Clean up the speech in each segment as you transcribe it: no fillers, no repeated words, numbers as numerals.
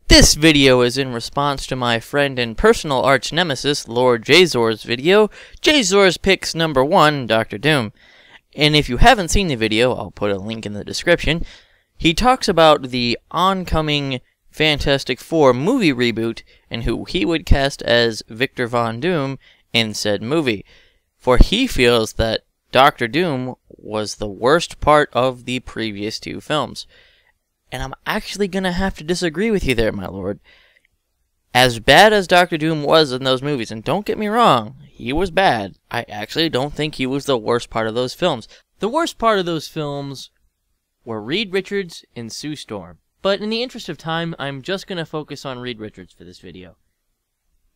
This video is in response to my friend and personal arch nemesis, LordJazor's video, Jazor's Picks number 1, Dr. Doom. And if you haven't seen the video, I'll put a link in the description. He talks about the oncoming Fantastic Four movie reboot and who he would cast as Victor Von Doom in said movie. For he feels that Dr. Doom was the worst part of the previous two films. And I'm actually going to have to disagree with you there, my lord. As bad as Dr. Doom was in those movies, and don't get me wrong, he was bad, I actually don't think he was the worst part of those films. The worst part of those films were Reed Richards and Sue Storm. But in the interest of time, I'm just going to focus on Reed Richards for this video.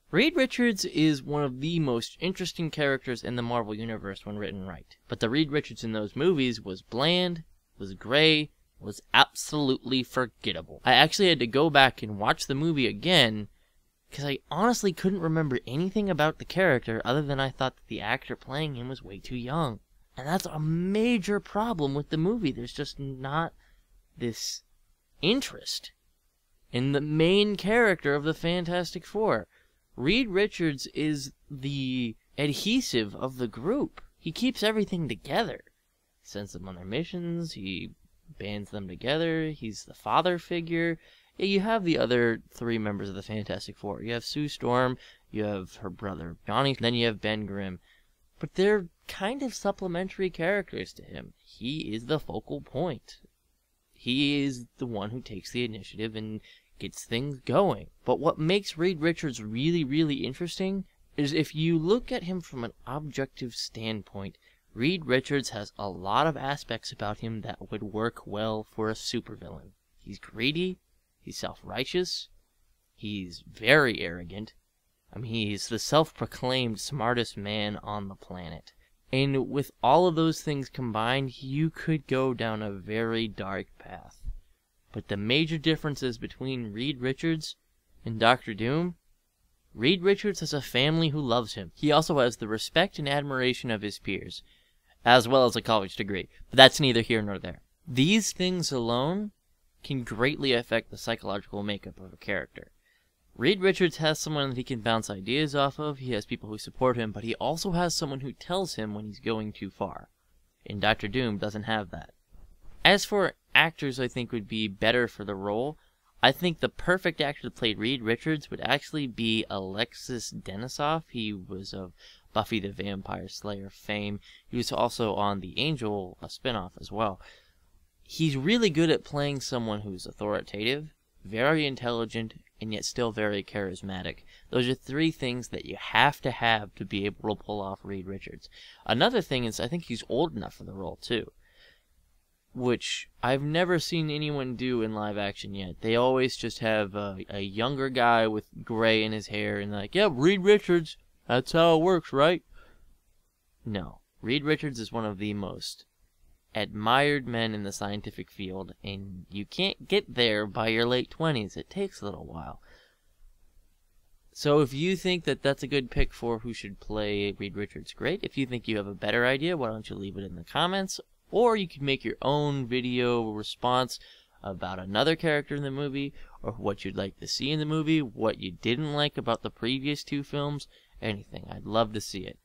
Reed Richards is one of the most interesting characters in the Marvel Universe when written right. But the Reed Richards in those movies was bland, was gray, was absolutely forgettable. I actually had to go back and watch the movie again because I honestly couldn't remember anything about the character other than I thought that the actor playing him was way too young. And that's a major problem with the movie. There's just not this interest in the main character of the Fantastic Four. Reed Richards is the adhesive of the group. He keeps everything together. He sends them on their missions, he bands them together, he's the father figure. Yeah, you have the other three members of the Fantastic Four. You have Sue Storm, you have her brother Johnny, then you have Ben Grimm. But they're kind of supplementary characters to him. He is the focal point. He is the one who takes the initiative and gets things going. But what makes Reed Richards really, really interesting is if you look at him from an objective standpoint, Reed Richards has a lot of aspects about him that would work well for a supervillain. He's greedy, he's self-righteous, he's very arrogant. I mean, he's the self-proclaimed smartest man on the planet. And with all of those things combined, you could go down a very dark path. But the major differences between Reed Richards and Dr. Doom: Reed Richards has a family who loves him. He also has the respect and admiration of his peers, as well as a college degree, but that's neither here nor there. These things alone can greatly affect the psychological makeup of a character. Reed Richards has someone that he can bounce ideas off of, he has people who support him, but he also has someone who tells him when he's going too far. And Dr. Doom doesn't have that. As for actors I think would be better for the role, I think the perfect actor to play Reed Richards would actually be Alexis Denisof. He was of Buffy the Vampire Slayer fame. He was also on the Angel spinoff as well. He's really good at playing someone who's authoritative, very intelligent, and yet still very charismatic. Those are three things that you have to be able to pull off Reed Richards. Another thing is I think he's old enough for the role too, which I've never seen anyone do in live action yet. They always just have a younger guy with gray in his hair and like, yeah, Reed Richards, that's how it works, right? No. Reed Richards is one of the most admired men in the scientific field, and you can't get there by your late 20s. It takes a little while. So if you think that that's a good pick for who should play Reed Richards, great. If you think you have a better idea, why don't you leave it in the comments? Or you can make your own video response about another character in the movie, or what you'd like to see in the movie, what you didn't like about the previous two films, anything. I'd love to see it.